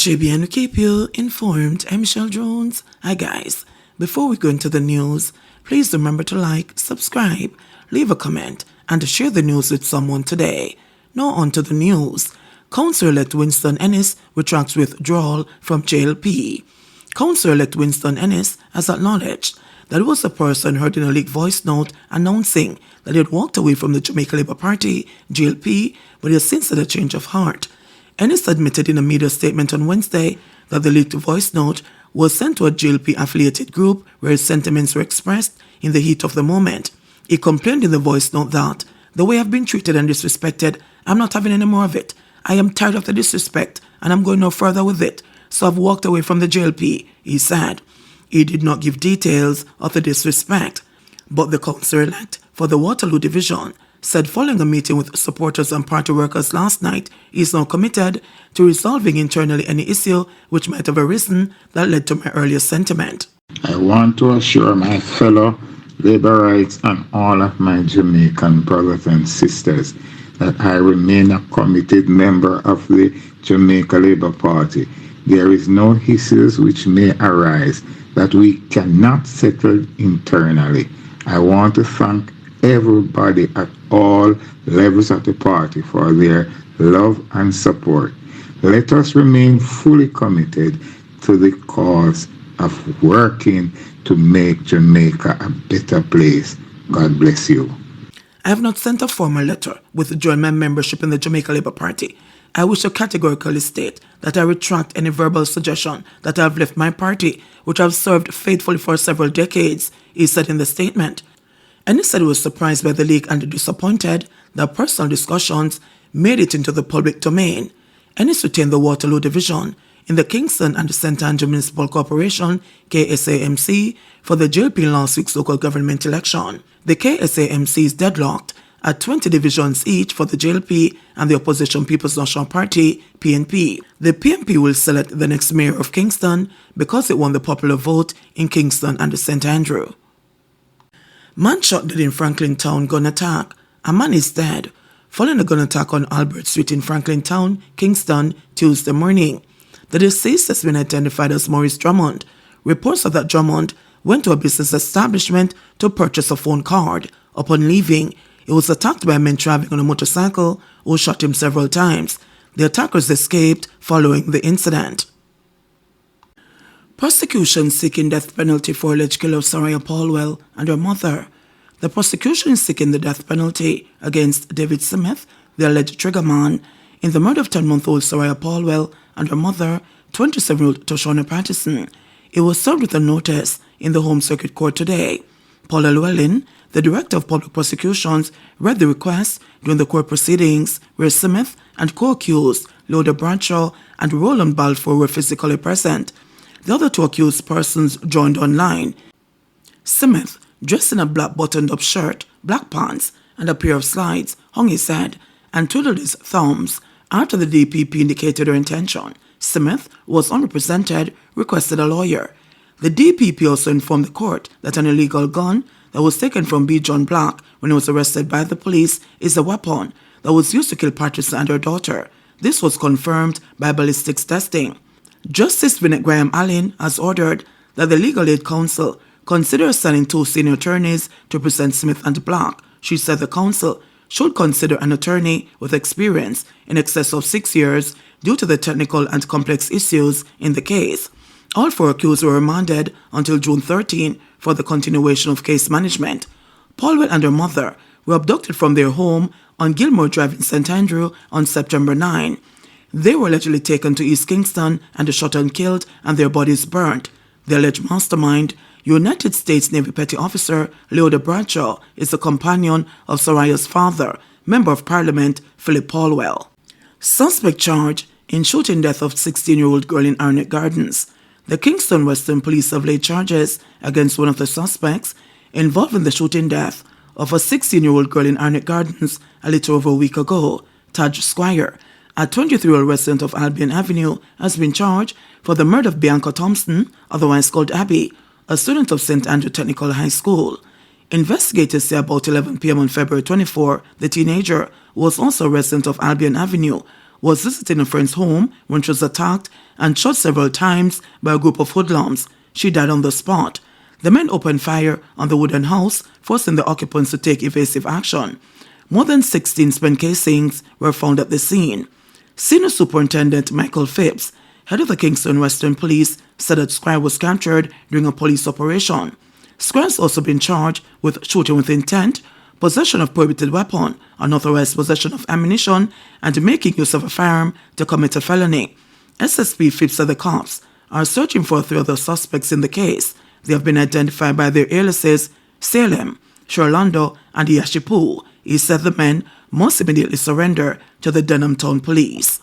JBNN will keep you informed. I'm Michelle Jones. Hi guys, before we go into the news, please remember to like, subscribe, leave a comment, and share the news with someone today. Now on to the news. Councillor-elect Winston Andis retracts withdrawal from JLP. Councillor-elect Winston Andis has acknowledged that it was the person heard in a leaked voice note announcing that he had walked away from the Jamaica Labour Party, JLP, but he has since had a change of heart. Andis admitted in a media statement on Wednesday that the leaked voice note was sent to a JLP-affiliated group where his sentiments were expressed in the heat of the moment. He complained in the voice note that, "The way I've been treated and disrespected, I'm not having any more of it. I am tired of the disrespect and I'm going no further with it. So I've walked away from the JLP," he said. He did not give details of the disrespect, but the councillor-elect for the Waterloo Division said following a meeting with supporters and party workers last night, he is now committed to resolving internally any issue which might have arisen that led to my earlier sentiment. I want to assure my fellow Labourites and all of my Jamaican brothers and sisters that I remain a committed member of the Jamaica Labour Party. There is no issues which may arise that we cannot settle internally. I want to thank everybody at all levels of the party for their love and support. Let us remain fully committed to the cause of working to make Jamaica a better place. God bless you. I have not sent a formal letter withdrawing my membership in the Jamaica Labour Party. I wish to categorically state that I retract any verbal suggestion that I have left my party, which I have served faithfully for several decades, he said in the statement. And he said he was surprised by the leak and disappointed that personal discussions made it into the public domain. And he retained the Waterloo Division in the Kingston and the St. Andrew Municipal Corporation, KSAMC, for the JLP in last week's local government election. The KSAMC is deadlocked at 20 divisions each for the JLP and the Opposition People's National Party, PNP. The PNP will select the next mayor of Kingston because it won the popular vote in Kingston and the St. Andrew. Man shot dead in Franklin Town gun attack. A man is dead following a gun attack on Albert Street in Franklin Town, Kingston, Tuesday morning. The deceased has been identified as Maurice Drummond. Reports are that Drummond went to a business establishment to purchase a phone card. Upon leaving, he was attacked by men traveling on a motorcycle who shot him several times. The attackers escaped following the incident. Prosecution seeking death penalty for alleged killer of Soraya Paulwell and her mother. The prosecution is seeking the death penalty against David Smith, the alleged triggerman, in the murder of 10-month-old Soraya Paulwell and her mother, 27-year-old Toshona Patterson. It was served with a notice in the Home Circuit Court today. Paula Llewellyn, the Director of Public Prosecutions, read the request during the court proceedings where Smith and co-accused Loda Bradshaw and Roland Balfour were physically present. The other two accused persons joined online. Smith, dressed in a black buttoned-up shirt, black pants, and a pair of slides, hung his head and twiddled his thumbs after the DPP indicated her intention. Smith, who was unrepresented, requested a lawyer. The DPP also informed the court that an illegal gun that was taken from B. John Black when he was arrested by the police is a weapon that was used to kill Patterson and her daughter. This was confirmed by ballistics testing. Justice Vinette Graham Allen has ordered that the Legal Aid Council consider assigning 2 senior attorneys to represent Smith and Black. She said the council should consider an attorney with experience in excess of 6 years due to the technical and complex issues in the case. All 4 accused were remanded until June 13 for the continuation of case management. Paulwell and her mother were abducted from their home on Gilmore Drive in St. Andrew on September 9. They were allegedly taken to East Kingston and shot and killed and their bodies burnt. The alleged mastermind, United States Navy Petty Officer Loda Bradshaw, is the companion of Soraya's father, Member of Parliament Philip Paulwell. Suspect charged in shooting death of 16-year-old girl in Arnett Gardens. The Kingston Western Police have laid charges against one of the suspects involved in the shooting death of a 16-year-old girl in Arnett Gardens a little over a week ago. Taj Squire, a 23-year-old resident of Albion Avenue, has been charged for the murder of Bianca Thompson, otherwise called Abby, a student of St. Andrew Technical High School. Investigators say about 11 p.m. on February 24, the teenager, who was also a resident of Albion Avenue, was visiting a friend's home when she was attacked and shot several times by a group of hoodlums. She died on the spot. The men opened fire on the wooden house, forcing the occupants to take evasive action. More than 16 spent casings were found at the scene. Senior Superintendent Michael Phipps, head of the Kingston Western Police, said that Squire was captured during a police operation. Squire has also been charged with shooting with intent, possession of prohibited weapon, unauthorized possession of ammunition, and making use of a firearm to commit a felony. SSP Phipps said the cops are searching for 3 other suspects in the case. They have been identified by their aliases Salem, Sherlando, and Yashipu. He said the men must immediately surrender to the Denham Town Police.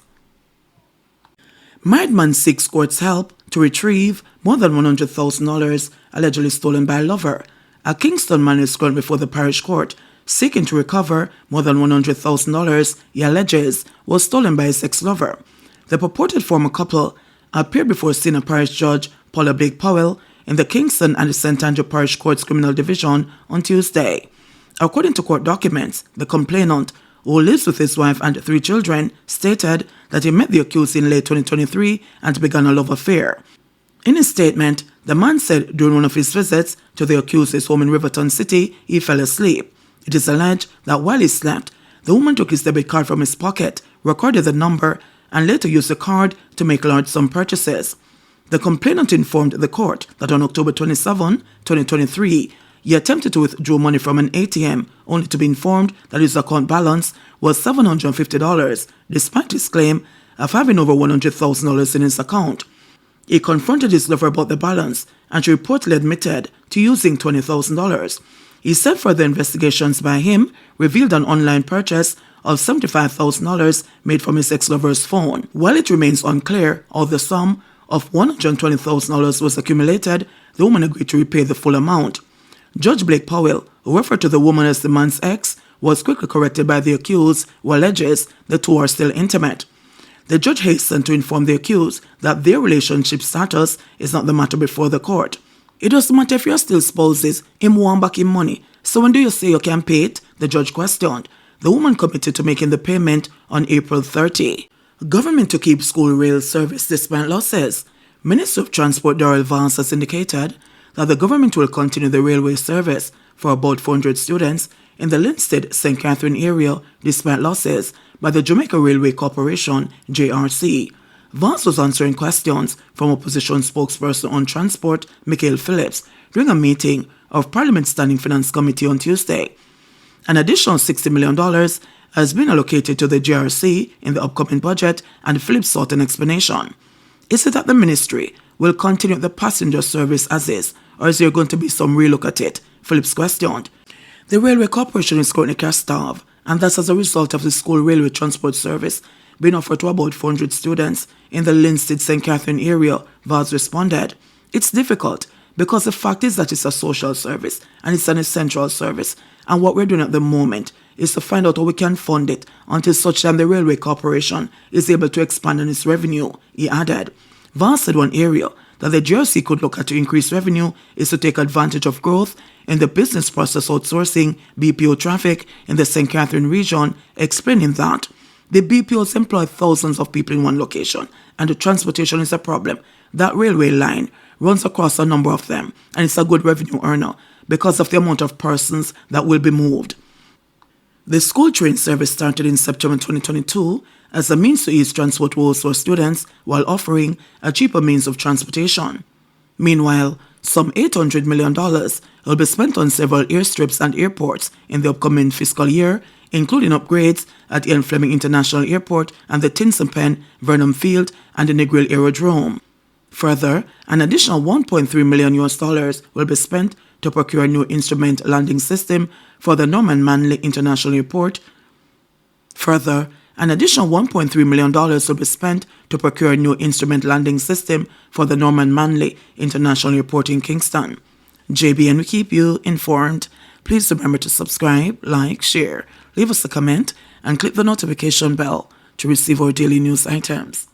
Married man seeks court's help to retrieve more than $100,000 allegedly stolen by lover. A Kingston man is going before the parish court seeking to recover more than $100,000 he alleges was stolen by his ex-lover. The purported former couple appeared before senior parish judge Paula Blake Powell in the Kingston and the St. Andrew Parish Court's Criminal Division on Tuesday. According to court documents, the complainant, who lives with his wife and 3 children, stated that he met the accused in late 2023 and began a love affair. In his statement, the man said during one of his visits to the accused's home in Riverton City, he fell asleep. It is alleged that while he slept, the woman took his debit card from his pocket, recorded the number, and later used the card to make large sum purchases. The complainant informed the court that on October 27, 2023, he attempted to withdraw money from an ATM, only to be informed that his account balance was $750, despite his claim of having over $100,000 in his account. He confronted his lover about the balance, and she reportedly admitted to using $20,000. He said further investigations by him revealed an online purchase of $75,000 made from his ex-lover's phone. While it remains unclear how the sum of $120,000 was accumulated, the woman agreed to repay the full amount. Judge Blake Powell, who referred to the woman as the man's ex, was quickly corrected by the accused, who alleges the 2 are still intimate. The judge hastened to inform the accused that their relationship status is not the matter before the court. It doesn't matter if you're still spouses, him want back him money. So when do you say you can pay it? The judge questioned. The woman committed to making the payment on April 30. Government to keep school rail service despite losses. Minister of Transport Darrell Vance has indicated that the government will continue the railway service for about 400 students in the Linstead-St. Catherine area despite losses by the Jamaica Railway Corporation, JRC. Vance was answering questions from opposition spokesperson on transport, Michael Phillips, during a meeting of Parliament's Standing Finance Committee on Tuesday. An additional $60 million has been allocated to the JRC in the upcoming budget, and Phillips sought an explanation. Is it that the ministry will continue the passenger service as is, or is there going to be some relook at it? Phillips questioned. The Railway Corporation is currently cash-starved, and that's as a result of the school railway transport service being offered to about 400 students in the Linstead-St. Catherine area, Vaz responded. It's difficult because the fact is that it's a social service and it's an essential service, and what we're doing at the moment is to find out how we can fund it until such time the Railway Corporation is able to expand on its revenue, he added. Vaz said one area that the JRC could look at to increase revenue is to take advantage of growth in the business process outsourcing BPO traffic in the St. Catherine region, explaining that the BPOs employ thousands of people in one location, and the transportation is a problem. That railway line runs across a number of them, and it's a good revenue earner because of the amount of persons that will be moved. The school train service started in September 2022 as a means to ease transport woes for students while offering a cheaper means of transportation. Meanwhile, some $800 million will be spent on several airstrips and airports in the upcoming fiscal year, including upgrades at Ian Fleming International Airport and the Tinson-Penn, Vernon Field, and the Negril Aerodrome. Further, an additional $1.3 million will be spent to procure a new instrument landing system for the Norman Manley International Airport. Further, an additional $1.3 million will be spent to procure a new instrument landing system for the Norman Manley International Airport in Kingston. JBNN will keep you informed. Please remember to subscribe, like, share, leave us a comment, and click the notification bell to receive our daily news items.